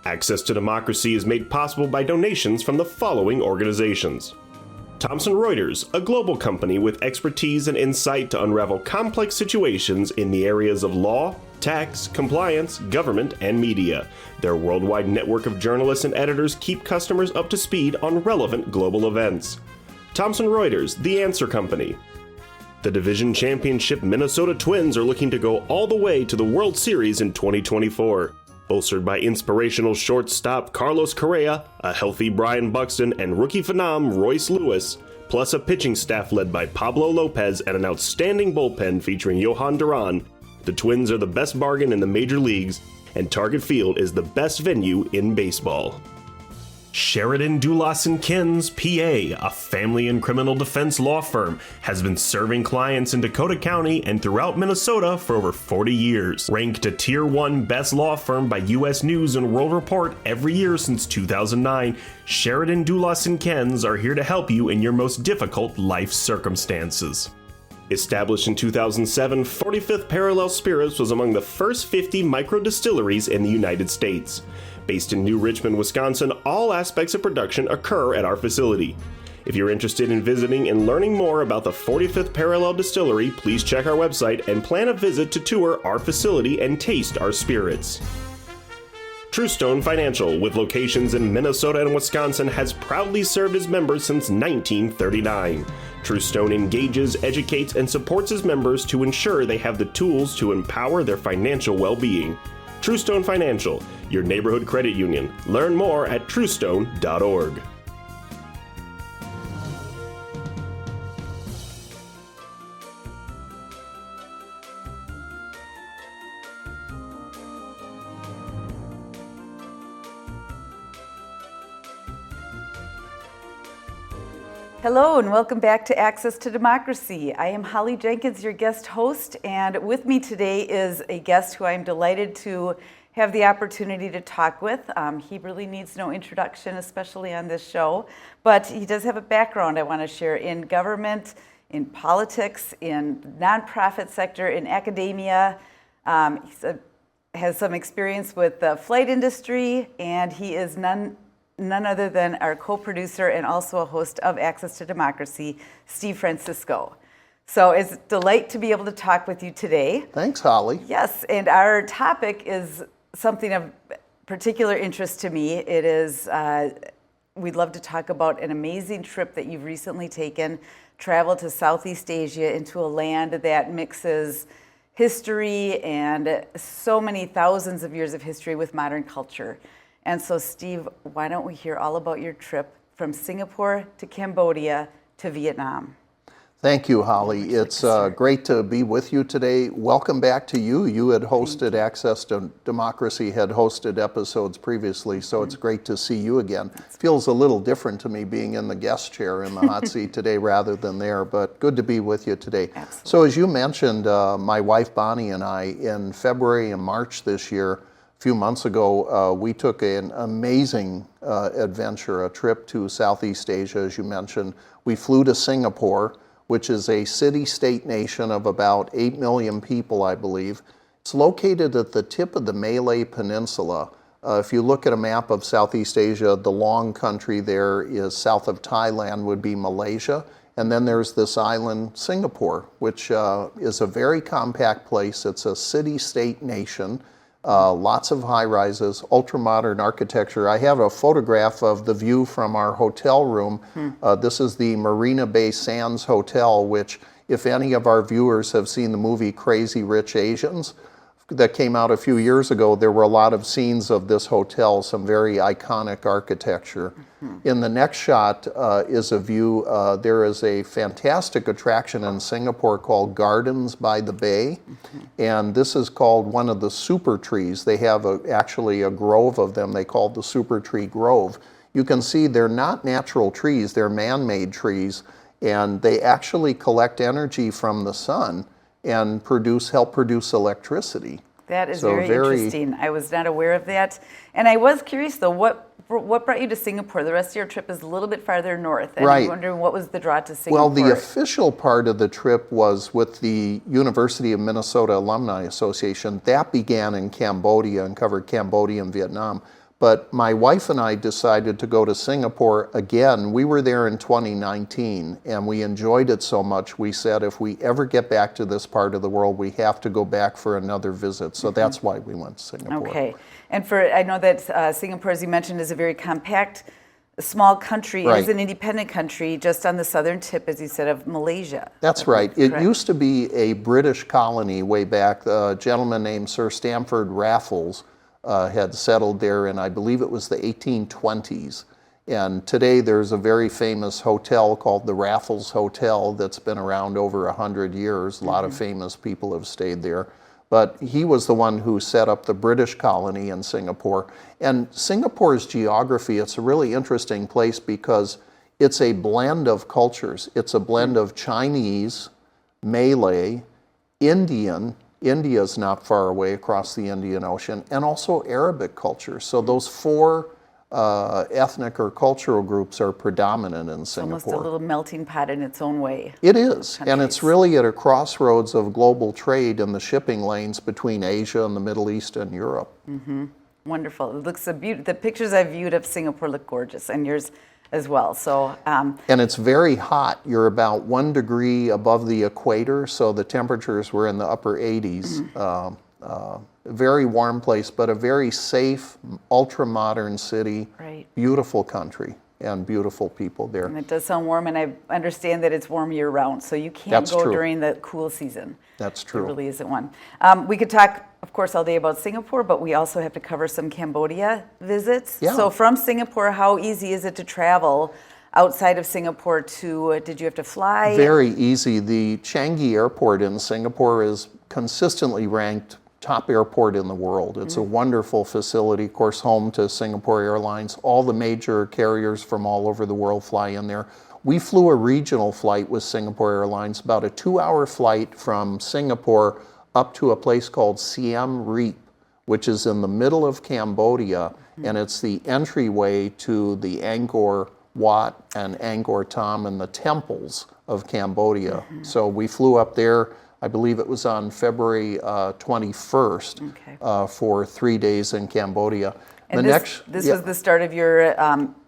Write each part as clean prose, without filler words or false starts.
Access to Democracy is made possible by donations from the following organizations. Thomson Reuters, a global company with expertise and insight to unravel complex situations in the areas of law, tax, compliance, government, and media. Their worldwide network of journalists and editors keep customers up to speed on relevant global events. Thomson Reuters, the answer company. The division championship Minnesota Twins are looking to go all the way to the World Series in 2024. Bolstered by inspirational shortstop Carlos Correa, a healthy Brian Buxton, and rookie phenom Royce Lewis, plus a pitching staff led by Pablo Lopez and an outstanding bullpen featuring Johan Duran, the Twins are the best bargain in the major leagues, and Target Field is the best venue in baseball. Sheridan Dulas & Kins, PA, a family and criminal defense law firm, has been serving clients in Dakota County and throughout Minnesota for over 40 years. Ranked a Tier 1 Best Law Firm by U.S. News and World Report every year since 2009, Sheridan Dulas & Kins are here to help you in your most difficult life circumstances. Established in 2007, 45th Parallel Spirits was among the first 50 micro-distilleries in the United States. Based in New Richmond, Wisconsin, all aspects of production occur at our facility. If you're interested in visiting and learning more about the 45th Parallel Distillery, please check our website and plan a visit to tour our facility and taste our spirits. Truestone Financial, with locations in Minnesota and Wisconsin, has proudly served its members since 1939. Truestone engages, educates, and supports its members to ensure they have the tools to empower their financial well-being. Truestone Financial, your neighborhood credit union. Learn more at truestone.org. Hello and welcome back to Access to Democracy. I am Holly Jenkins, your guest host, and with me today is a guest who I'm delighted to have the opportunity to talk with. He really needs no introduction, especially on this show, but he does have a background I want to share in government, in politics, in nonprofit sector, in academia. Has some experience with the flight industry, and he is none other than our co-producer and also a host of Access to Democracy, Steve Francisco. So it's a delight to be able to talk with you today. Thanks, Holly. Yes, and our topic is something of particular interest to me. It is, we'd love to talk about an amazing trip that you've recently taken, travel to Southeast Asia into a land that mixes history and so many thousands of years of history with modern culture. And so, Steve, why don't we hear all about your trip from Singapore to Cambodia to Vietnam? Thank you, Holly. It's great to be with you today. Welcome back to you. You had hosted Access to Democracy, had hosted episodes previously, so it's great to see you again. Feels a little different to me being in the guest chair in the hot seat today rather than there, but good to be with you today. Absolutely. So as you mentioned, my wife Bonnie and I, in February and March this year, a few months ago, we took an amazing adventure, a trip to Southeast Asia, as you mentioned. We flew to Singapore, which is a city-state nation of about 8 million people, I believe. It's located at the tip of the Malay Peninsula. If you look at a map of Southeast Asia, the long country there is south of Thailand would be Malaysia. And then there's this island, Singapore, which is a very compact place. It's a city-state nation. Lots of high-rises, ultra-modern architecture. I have a photograph of the view from our hotel room. This is the Marina Bay Sands Hotel, which, if any of our viewers have seen the movie Crazy Rich Asians that came out a few years ago, there were a lot of scenes of this hotel, some very iconic architecture. In the next shot is a view. There is a fantastic attraction in Singapore called Gardens by the Bay, and this is called one of the super trees. They have actually a grove of them. They call it the Super Tree Grove. You can see they're not natural trees, they're man-made trees, and they actually collect energy from the sun and help produce electricity. That is very interesting. I was not aware of that. And I was curious, though, what brought you to Singapore? The rest of your trip is a little bit farther north. And right. I'm wondering what was the draw to Singapore? Well, the official part of the trip was with the University of Minnesota Alumni Association. That began in Cambodia and covered Cambodia and Vietnam. But my wife and I decided to go to Singapore again. We were there in 2019, and we enjoyed it so much, we said if we ever get back to this part of the world, we have to go back for another visit. So that's why we went to Singapore. Okay. And I know that Singapore, as you mentioned, is a very compact, small country. Right. It is an independent country just on the southern tip, as you said, of Malaysia. That's right. It correct? used to be a British colony way back. A gentleman named Sir Stamford Raffles had settled there in, I believe it was the 1820s. And today there's a very famous hotel called the Raffles Hotel that's been around over 100 years. A lot of famous people have stayed there. But he was the one who set up the British colony in Singapore. And Singapore's geography, it's a really interesting place because it's a blend of cultures. It's a blend of Chinese, Malay, Indian, India's not far away across the Indian Ocean, and also Arabic culture. So those four ethnic or cultural groups are predominant in Singapore. Almost a little melting pot in its own way. It is, and it's really at a crossroads of global trade in the shipping lanes between Asia and the Middle East and Europe. Wonderful. It looks the pictures I've viewed of Singapore look gorgeous, and yours as well. So, and it's very hot. You're about 1 degree above the equator, so the temperatures were in the upper 80s. Very warm place, but a very safe, ultra-modern city. Right. Beautiful country and beautiful people there. And it does sound warm, and I understand that it's warm year-round, so you can't That's go true. during the cool season. That's true. There really isn't one. We could talk, of course, all day about Singapore, but we also have to cover some Cambodia visits. Yeah. So from Singapore, how easy is it to travel outside of Singapore to, did you have to fly? Very easy. The Changi Airport in Singapore is consistently ranked top airport in the world. It's a wonderful facility, of course, home to Singapore Airlines. All the major carriers from all over the world fly in there. We flew a regional flight with Singapore Airlines, about a 2-hour flight from Singapore up to a place called Siem Reap, which is in the middle of Cambodia, and it's the entryway to the Angkor Wat and Angkor Thom and the temples of Cambodia. So we flew up there. I believe it was on February 21st for 3 days in Cambodia. And this was the start of your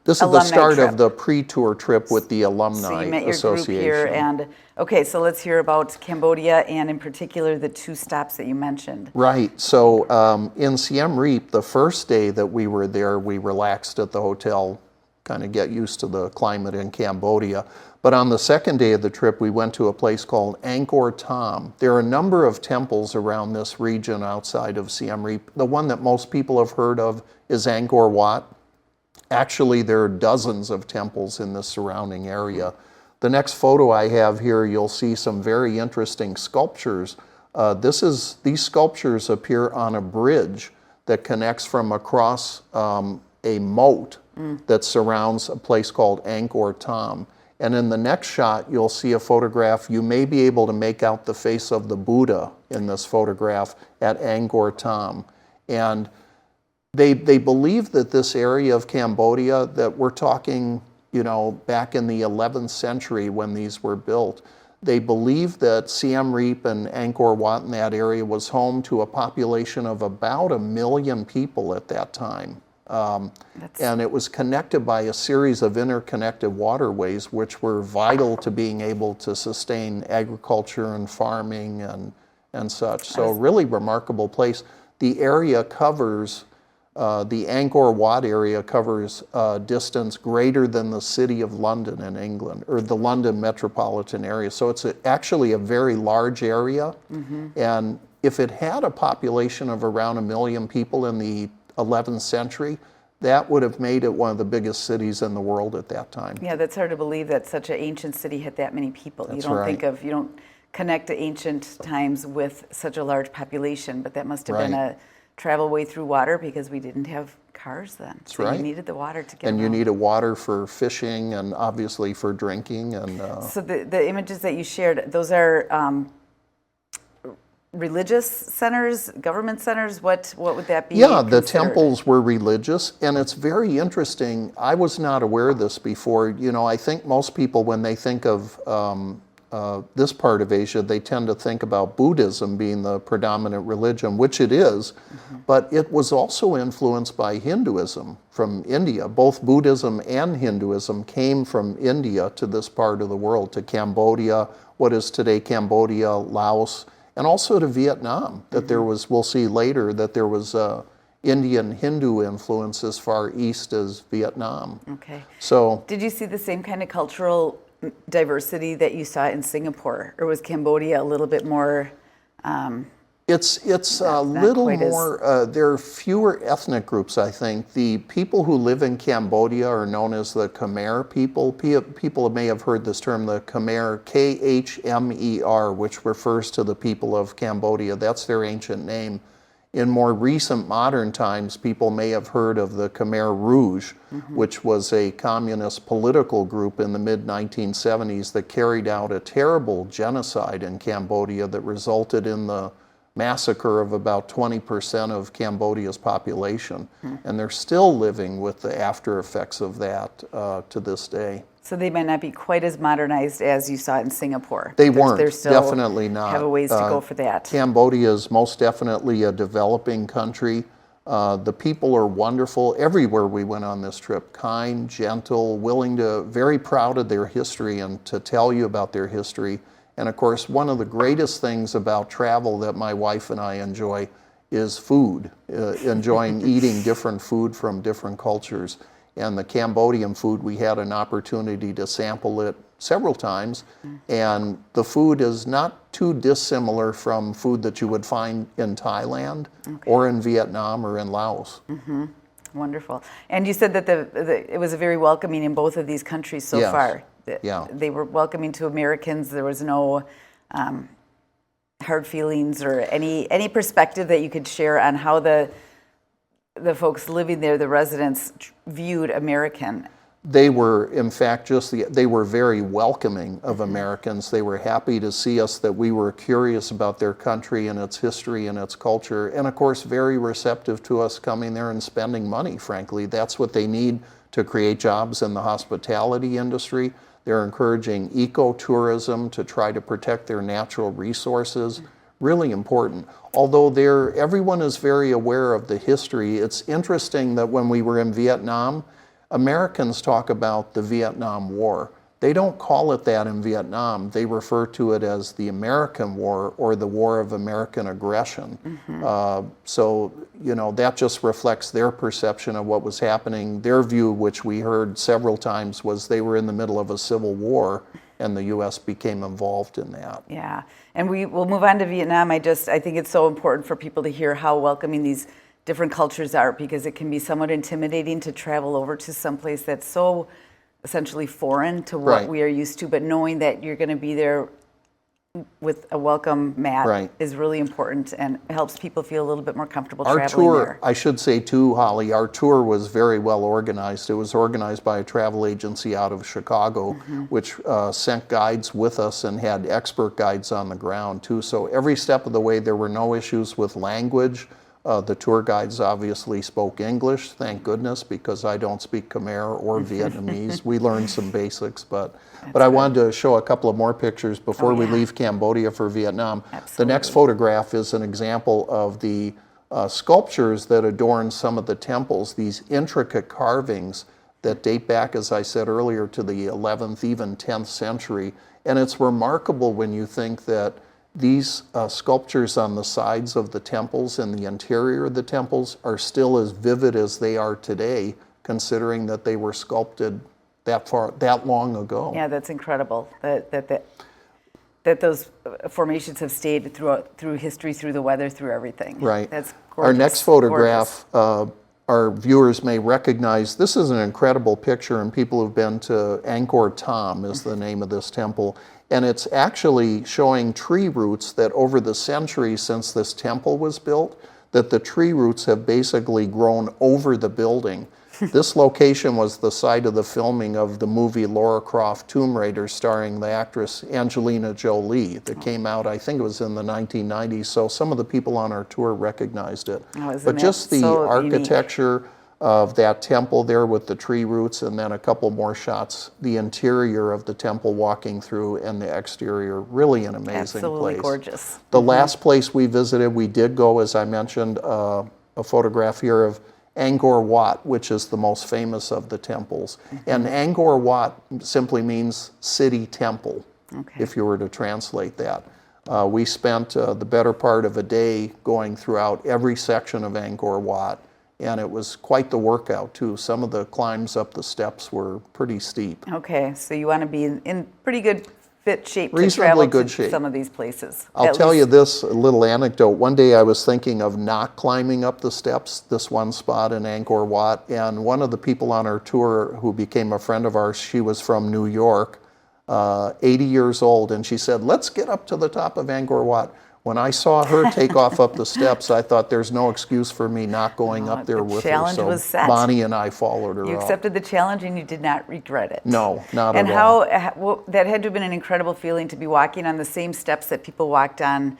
This is the start of the pre-tour trip with the Alumni So you met your Association. group here, and okay, so let's hear about Cambodia and in particular the 2 stops that you mentioned. Right. So in Siem Reap, the first day that we were there, we relaxed at the hotel, kind of get used to the climate in Cambodia. But on the second day of the trip, we went to a place called Angkor Thom. There are a number of temples around this region outside of Siem Reap. The one that most people have heard of is Angkor Wat. Actually, there are dozens of temples in the surrounding area. The next photo I have here, you'll see some very interesting sculptures. These sculptures appear on a bridge that connects from across a moat that surrounds a place called Angkor Thom. And in the next shot, you'll see a photograph. You may be able to make out the face of the Buddha in this photograph at Angkor Thom. And they believe that this area of Cambodia, that we're talking, back in the 11th century when these were built, they believe that Siem Reap and Angkor Wat in that area was home to a population of about 1 million people at that time. And it was connected by a series of interconnected waterways which were vital to being able to sustain agriculture and farming and such. So really remarkable place. The area covers, the Angkor Wat area covers distance greater than the city of London in England, or the London metropolitan area. So it's actually a very large area. And if it had a population of around 1 million people in the 11th century, that would have made it one of the biggest cities in the world at that time. Yeah, that's hard to believe that such an ancient city had that many people. That's you don't right. you don't connect to ancient times with such a large population, but that must have been a travel way through water because we didn't have cars then. That's so right. You needed the water to get And around. you needed water for fishing and obviously for drinking. And So the images that you shared, those are religious centers, government centers? What would that be? Yeah, the considered? temples were religious, and it's very interesting. I was not aware of this before. I think most people, when they think of this part of Asia, they tend to think about Buddhism being the predominant religion, which it is, but it was also influenced by Hinduism from India. Both Buddhism and Hinduism came from India to this part of the world, to Cambodia, what is today Cambodia, Laos, and also to Vietnam. That there was, we'll see later, that there was Indian Hindu influence as far east as Vietnam. Okay. So, did you see the same kind of cultural diversity that you saw in Singapore, or was Cambodia a little bit more? It's a little more, there are fewer ethnic groups, I think. The people who live in Cambodia are known as the Khmer people. People may have heard this term, the Khmer, Khmer, which refers to the people of Cambodia. That's their ancient name. In more recent modern times, people may have heard of the Khmer Rouge, which was a communist political group in the mid-1970s that carried out a terrible genocide in Cambodia that resulted in the massacre of about 20% of Cambodia's population. And they're still living with the after effects of that to this day. So they might not be quite as modernized as you saw in Singapore. They weren't, They're still definitely not. Have a ways to go for that. Cambodia is most definitely a developing country. The people are wonderful everywhere we went on this trip. Kind, gentle, very proud of their history and to tell you about their history. And of course, one of the greatest things about travel that my wife and I enjoy is food, enjoying eating different food from different cultures. And the Cambodian food, we had an opportunity to sample it several times. And the food is not too dissimilar from food that you would find in Thailand or in Vietnam or in Laos. Wonderful. And you said that it was very welcoming in both of these countries so far. Yeah. They were welcoming to Americans. There was no hard feelings or any perspective that you could share on how the folks living there, the residents, viewed American. They were, in fact, they were very welcoming of Americans. They were happy to see us, that we were curious about their country and its history and its culture, and of course very receptive to us coming there and spending money, frankly. That's what they need to create jobs in the hospitality industry. They're encouraging ecotourism to try to protect their natural resources. Really important. Although everyone is very aware of the history, it's interesting that when we were in Vietnam, Americans talk about the Vietnam War. They don't call it that in Vietnam. They refer to it as the American War or the War of American Aggression. So, that just reflects their perception of what was happening. Their view, which we heard several times, was they were in the middle of a civil war and the U.S. became involved in that. Yeah, and we'll move on to Vietnam. I think it's so important for people to hear how welcoming these different cultures are, because it can be somewhat intimidating to travel over to someplace that's so essentially foreign to what we are used to, but knowing that you're going to be there with a welcome mat is really important and helps people feel a little bit more comfortable traveling there. I should say too, Holly, our tour was very well organized. It was organized by a travel agency out of Chicago, which sent guides with us and had expert guides on the ground too. So every step of the way, there were no issues with language. The tour guides obviously spoke English, thank goodness, because I don't speak Khmer or Vietnamese. We learned some basics, but I wanted to show a couple of more pictures before we leave Cambodia for Vietnam. Absolutely. The next photograph is an example of the sculptures that adorn some of the temples, these intricate carvings that date back, as I said earlier, to the 11th, even 10th century. And it's remarkable when you think that these sculptures on the sides of the temples and the interior of the temples are still as vivid as they are today, considering that they were sculpted that long ago. Yeah, that's incredible. That those formations have stayed through history, through the weather, through everything. Right. That's gorgeous. Our next photograph, our viewers may recognize. This is an incredible picture, and people who've been to Angkor Thom is the name of this temple. And it's actually showing tree roots that over the centuries since this temple was built, that the tree roots have basically grown over the building. This location was the site of the filming of the movie Lara Croft Tomb Raider, starring the actress Angelina Jolie, that came out, I think it was in the 1990s. So some of the people on our tour recognized it. Oh, but just the architecture, of that temple there with the tree roots, and then a couple more shots, the interior of the temple walking through and the exterior. Really an amazing Absolutely place. gorgeous. The last place we visited, we did go, as I mentioned, a photograph here of Angkor Wat, which is the most famous of the temples. And Angkor Wat simply means city temple, if you were to translate that. We spent the better part of a day going throughout every section of Angkor Wat, and it was quite the workout too. Some of the climbs up the steps were pretty steep. Okay, so you want to be in pretty good fit shape to Reasonably travel good to shape. some of these places. I'll tell you this little anecdote. One day I was thinking of not climbing up the steps, this one spot in Angkor Wat, and one of the people on our tour who became a friend of ours, she was from New York, 80 years old, and she said, let's get up to the top of Angkor Wat. When I saw her take off up the steps, I thought there's no excuse for me not going up there the with her. challenge So was set. Bonnie and I followed her You up. accepted the challenge and you did not regret it. No, not and at all. how that had to have been an incredible feeling to be walking on the same steps that people walked on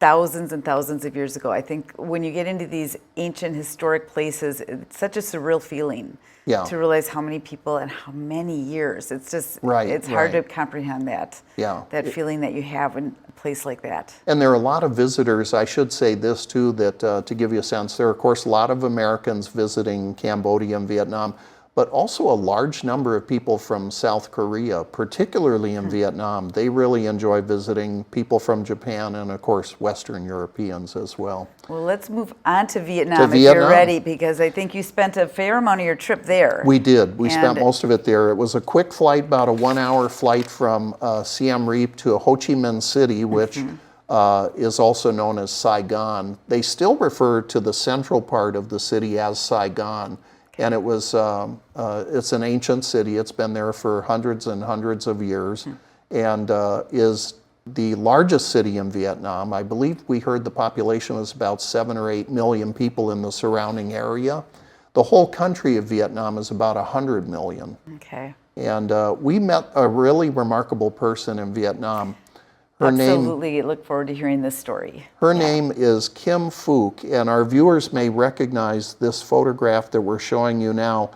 thousands and thousands of years ago. I think when you get into these ancient historic places, it's such a surreal feeling to realize how many people and how many years. It's just, it's hard to comprehend that, that feeling that you have in a place like that. And there are a lot of visitors. I should say this too, that to give you a sense, there are of course a lot of Americans visiting Cambodia and Vietnam, but also a large number of people from South Korea, particularly in Vietnam. They really enjoy visiting, people from Japan, and of course Western Europeans as well. Well, let's move on to Vietnam if you're ready, because I think you spent a fair amount of your trip there. We did. We spent most of it there. It was a quick flight, about a 1-hour flight from Siem Reap to Ho Chi Minh City, which is also known as Saigon. They still refer to the central part of the city as Saigon. And it was, it's an ancient city. It's been there for hundreds and hundreds of years, and is the largest city in Vietnam. I believe we heard the population was about 7 or 8 million people in the surrounding area. The whole country of Vietnam is about 100 million. Okay. And we met a really remarkable person in Vietnam. Her Absolutely, look forward to hearing this story. Her name is Kim Phuc, and our viewers may recognize this photograph that we're showing you now.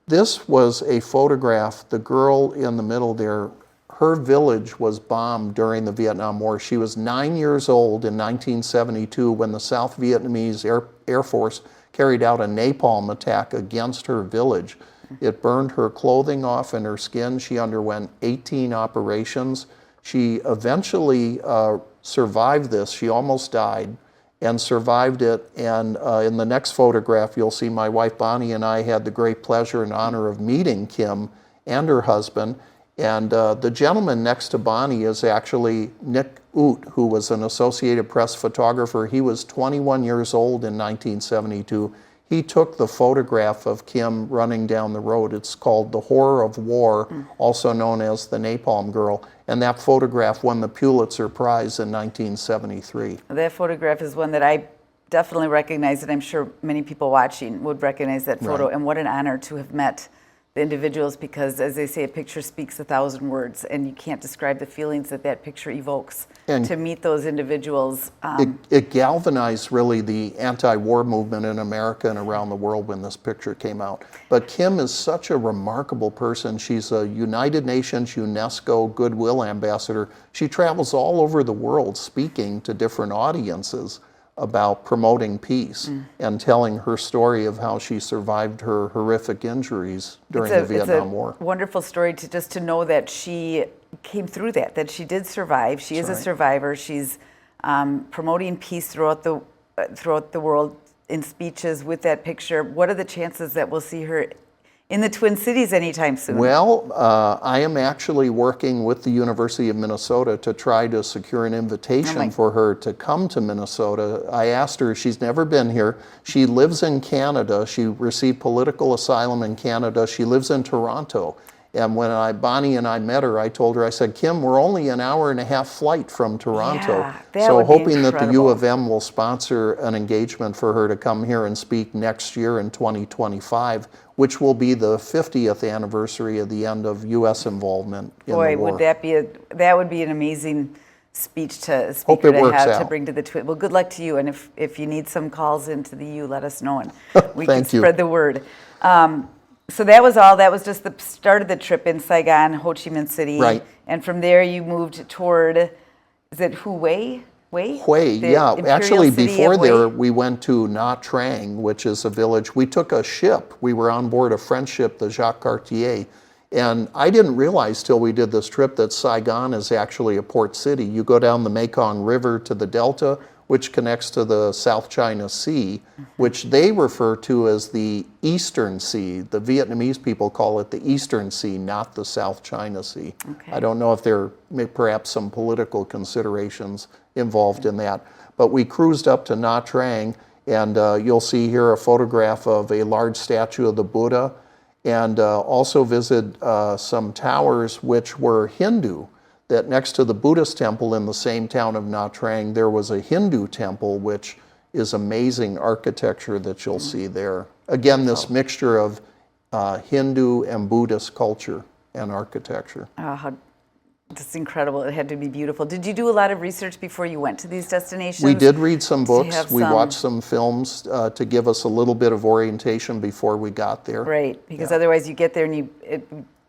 This was a photograph, the girl in the middle there, her village was bombed during the Vietnam War. She was 9 years old in 1972 when the South Vietnamese Air Force carried out a napalm attack against her village. It burned her clothing off and her skin. She underwent 18 operations. She eventually survived this. She almost died and survived it. And in the next photograph, you'll see my wife Bonnie and I had the great pleasure and honor of meeting Kim and her husband. And the gentleman next to Bonnie is actually Nick Oot, who was an Associated Press photographer. He was 21 years old in 1972. He took the photograph of Kim running down the road. It's called The Horror of War, also known as the Napalm Girl. And that photograph won the Pulitzer Prize in 1973. That photograph is one that I definitely recognize, and I'm sure many people watching would recognize that photo. And what an honor to have met the individuals, because as they say, a picture speaks 1,000 words, and you can't describe the feelings that that picture evokes. And to meet those individuals. It galvanized really the anti-war movement in America and around the world when this picture came out. But Kim is such a remarkable person. She's a United Nations UNESCO Goodwill Ambassador. She travels all over the world speaking to different audiences about promoting peace and telling her story of how she survived her horrific injuries during the Vietnam War. It's a wonderful story to know that she came through that she did survive. She is a survivor. She's promoting peace throughout the world in speeches with that picture. What are the chances that we'll see her in the Twin Cities anytime soon? Well, I am actually working with the University of Minnesota to try to secure an invitation for her to come to Minnesota. I asked her, she's never been here. She lives in Canada. She received political asylum in Canada. She lives in Toronto. And when Bonnie and I met her, I told her, I said, Kim, we're only an hour and a half flight from Toronto. So hoping that the U of M will sponsor an engagement for her to come here and speak next year in 2025, which will be the 50th anniversary of the end of U.S. involvement in the war. Boy, that would be an amazing speech to speaker to have to bring to the Twin. Well, good luck to you, and if you need some calls into the U, let us know, and we can spread the word. So that was all. That was just the start of the trip in Saigon, Ho Chi Minh City. Right. And from there you moved toward, is it Hue? Hue, The yeah. imperial Actually, city before of there, Hue? we went to Nha Trang, which is a village. We took a ship. We were on board a French ship, the Jacques Cartier. And I didn't realize till we did this trip that Saigon is actually a port city. You go down the Mekong River to the delta, which connects to the South China Sea, which they refer to as the Eastern Sea. The Vietnamese people call it the Eastern Sea, not the South China Sea. Okay. I don't know if there may perhaps some political considerations involved in that. But we cruised up to Nha Trang, and you'll see here a photograph of a large statue of the Buddha, and also visit some towers which were Hindu. That next to the Buddhist temple in the same town of Nha Trang, there was a Hindu temple, which is amazing architecture that you'll see there. Again, this mixture of Hindu and Buddhist culture and architecture. That's incredible. It had to be beautiful. Did you do a lot of research before you went to these destinations? We did read some Did you books. have We some- watched some films to give us a little bit of orientation before we got there. Right, because otherwise you get there and it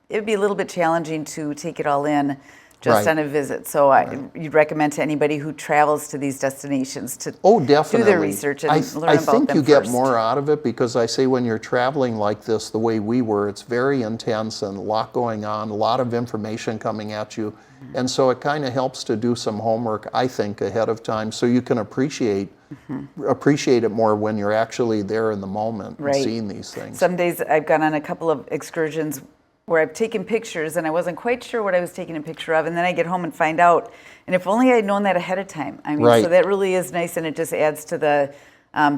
would be a little bit challenging to take it all in just Right. on a visit. So you'd recommend to anybody who travels to these destinations to Definitely. do their research and learn I about think them you get first. more out of it because I say when you're traveling like this, the way we were, it's very intense and a lot going on, a lot of information coming at you. And so it kind of helps to do some homework, I think, ahead of time so you can appreciate it more when you're actually there in the moment and Right. seeing these things. Some days I've gone on a couple of excursions where I've taken pictures and I wasn't quite sure what I was taking a picture of, and then I get home and find out. And if only I had known that ahead of time. I mean, Right. so that really is nice, and it just adds to the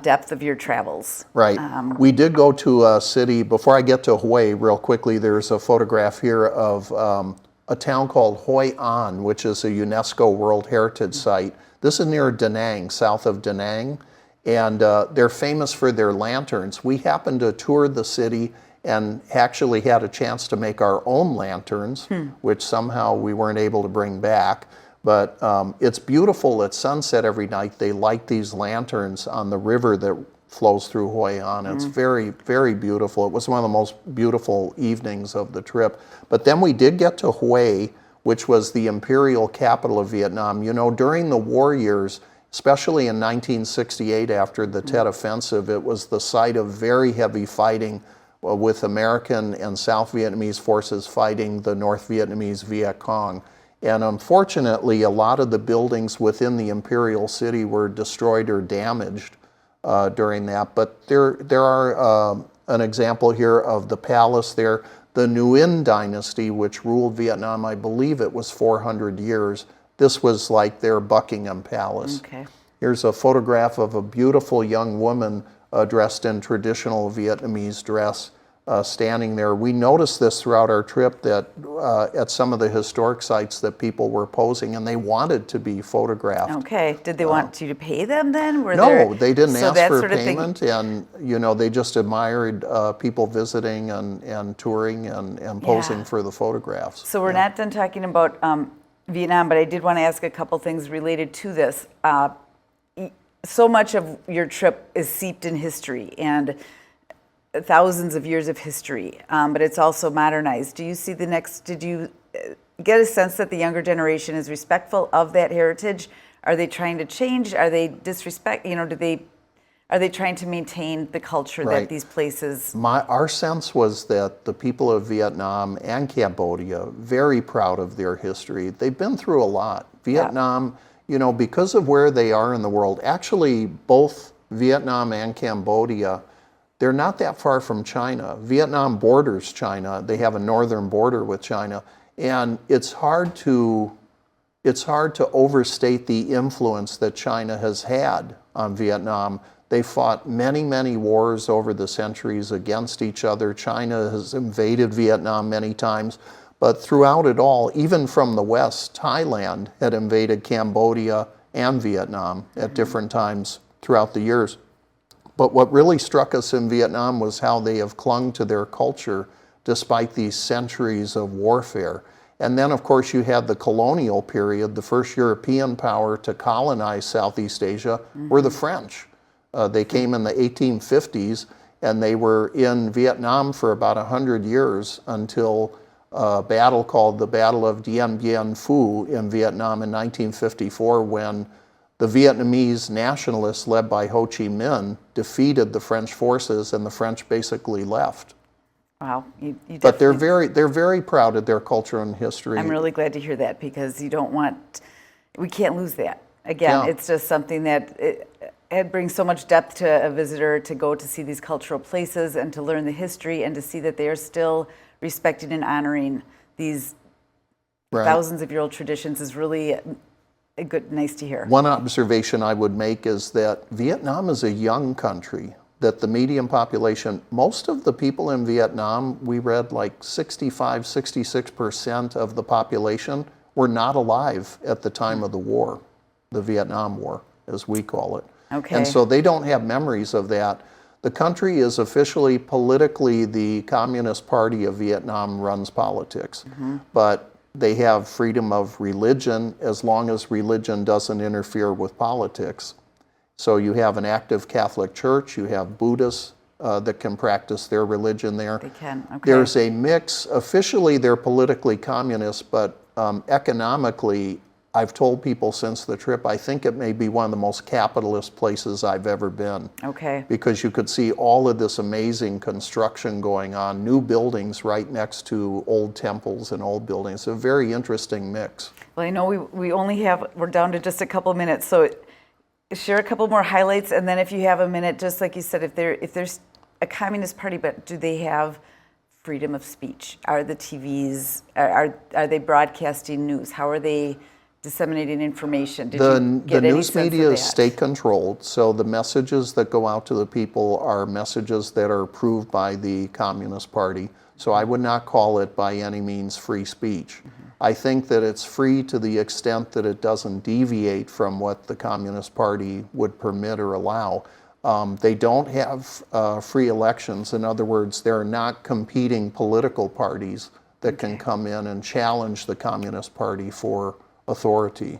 depth of your travels. Right. We did go to a city, before I get to Hawaii, real quickly, there's a photograph here of a town called Hoi An, which is a UNESCO World Heritage Site. This is near Da Nang, south of Da Nang, and they're famous for their lanterns. We happened to tour the city and actually had a chance to make our own lanterns, which somehow we weren't able to bring back. But it's beautiful at sunset every night. They light these lanterns on the river that flows through Hoi An. It's very, very beautiful. It was one of the most beautiful evenings of the trip. But then we did get to Hue, which was the imperial capital of Vietnam. You know, during the war years, especially in 1968 after the Tet Offensive, it was the site of very heavy fighting with American and South Vietnamese forces fighting the North Vietnamese Viet Cong. And unfortunately, a lot of the buildings within the imperial city were destroyed or damaged during that. But there are an example here of the palace there. The Nguyen dynasty, which ruled Vietnam, I believe it was 400 years. This was like their Buckingham Palace. Okay. Here's a photograph of a beautiful young woman dressed in traditional Vietnamese dress standing there. We noticed this throughout our trip that at some of the historic sites that people were posing and they wanted to be photographed. Okay. Did they want you to pay them then? No, they didn't so ask that for sort of thing- payment, and you know they just admired people visiting and touring and posing Yeah. for the photographs. So we're not done talking about Vietnam, but I did want to ask a couple things related to this. So much of your trip is seeped in history and thousands of years of history, but it's also modernized. Did you get a sense that the younger generation is respectful of that heritage? Are they trying to change? Are they are they trying to maintain the culture Right. that these places? Our sense was that the people of Vietnam and Cambodia very proud of their history. They've been through a lot. Vietnam, you know, because of where they are in the world, actually both Vietnam and Cambodia, they're not that far from China. Vietnam borders China. They have a northern border with China. And it's hard to overstate the influence that China has had on Vietnam. They fought many, many wars over the centuries against each other. China has invaded Vietnam many times. But throughout it all, even from the west, Thailand had invaded Cambodia and Vietnam at different times throughout the years. But what really struck us in Vietnam was how they have clung to their culture despite these centuries of warfare. And then, of course, you had the colonial period. The first European power to colonize Southeast Asia were the French. They came in the 1850s, and they were in Vietnam for about 100 years until a battle called the Battle of Dien Bien Phu in Vietnam in 1954, when the Vietnamese nationalists led by Ho Chi Minh defeated the French forces, and the French basically left. Wow, you But they're definitely- very proud of their culture and history. I'm really glad to hear that, because we can't lose that. Again, Yeah. it's just something that it brings so much depth to a visitor to go to see these cultural places and to learn the history and to see that they are still respecting and honoring these Right. thousands of year old traditions is really nice to hear. One observation I would make is that Vietnam is a young country, that the median population, most of the people in Vietnam, we read like 65, 66% of the population were not alive at the time of the war, the Vietnam War, as we call it. Okay. And so they don't have memories of that. The country is officially, politically, the Communist Party of Vietnam runs politics. But they have freedom of religion as long as religion doesn't interfere with politics. So you have an active Catholic Church, you have Buddhists that can practice their religion there. They can, okay. There's a mix. Officially, they're politically communist, but economically, I've told people since the trip, I think it may be one of the most capitalist places I've ever been. Okay. Because you could see all of this amazing construction going on, new buildings right next to old temples and old buildings. A very interesting mix. Well, I know we're down to just a couple minutes, so share a couple more highlights, and then if you have a minute, just like you said, if there's a communist party, but do they have freedom of speech? Are the TVs, are they broadcasting news? How are they disseminating information? Did you get the any news sense of media is that? state controlled, so the messages that go out to the people are messages that are approved by the Communist Party. So I would not call it by any means free speech. I think that it's free to the extent that it doesn't deviate from what the Communist Party would permit or allow. They don't have free elections. In other words, there are not competing political parties that can come in and challenge the Communist Party for authority.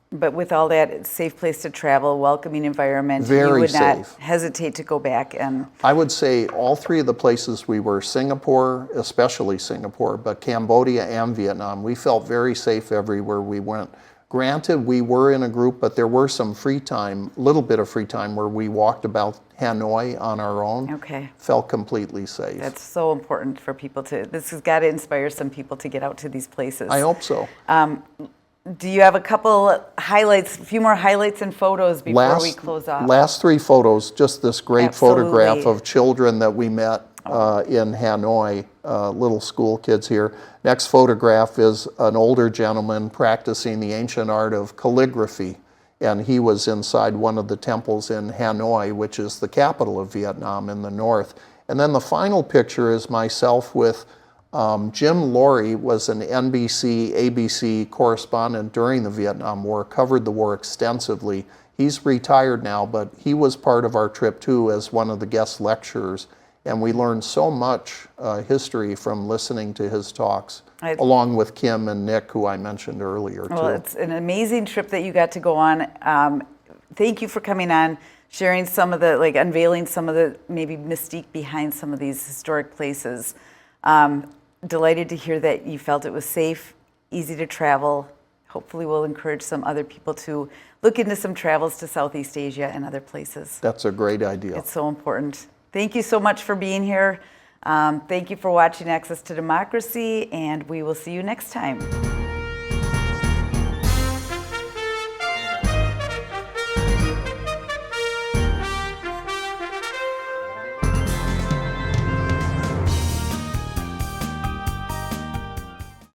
But with all that, it's a safe place to travel, welcoming environment. Very you would not safe. hesitate to go back and I would say all three of the places we were, Singapore, especially Singapore, but Cambodia and Vietnam, we felt very safe everywhere we went. Granted, we were in a group, but there were some free time, a little bit of free time where we walked about Hanoi on our own. Okay. Felt completely safe. That's so important for people this has got to inspire some people to get out to these places. I hope so. Do you have a couple highlights, a few more highlights and photos before we close off? Last three photos, just this great Absolutely. photograph of children that we met in Hanoi, little school kids here. Next photograph is an older gentleman practicing the ancient art of calligraphy, and he was inside one of the temples in Hanoi, which is the capital of Vietnam in the north. And then the final picture is myself with Jim Laurie, was an NBC, ABC correspondent during the Vietnam War, covered the war extensively. He's retired now, but he was part of our trip too as one of the guest lecturers. And we learned so much history from listening to his talks, along with Kim and Nick, who I mentioned earlier, Well, too. it's an amazing trip that you got to go on. Thank you for coming on, sharing some of the, unveiling some of the maybe mystique behind some of these historic places. Delighted to hear that you felt it was safe, easy to travel. Hopefully we'll encourage some other people to look into some travels to Southeast Asia and other places. That's a great idea. It's so important. Thank you so much for being here. Thank you for watching Access to Democracy, and we will see you next time.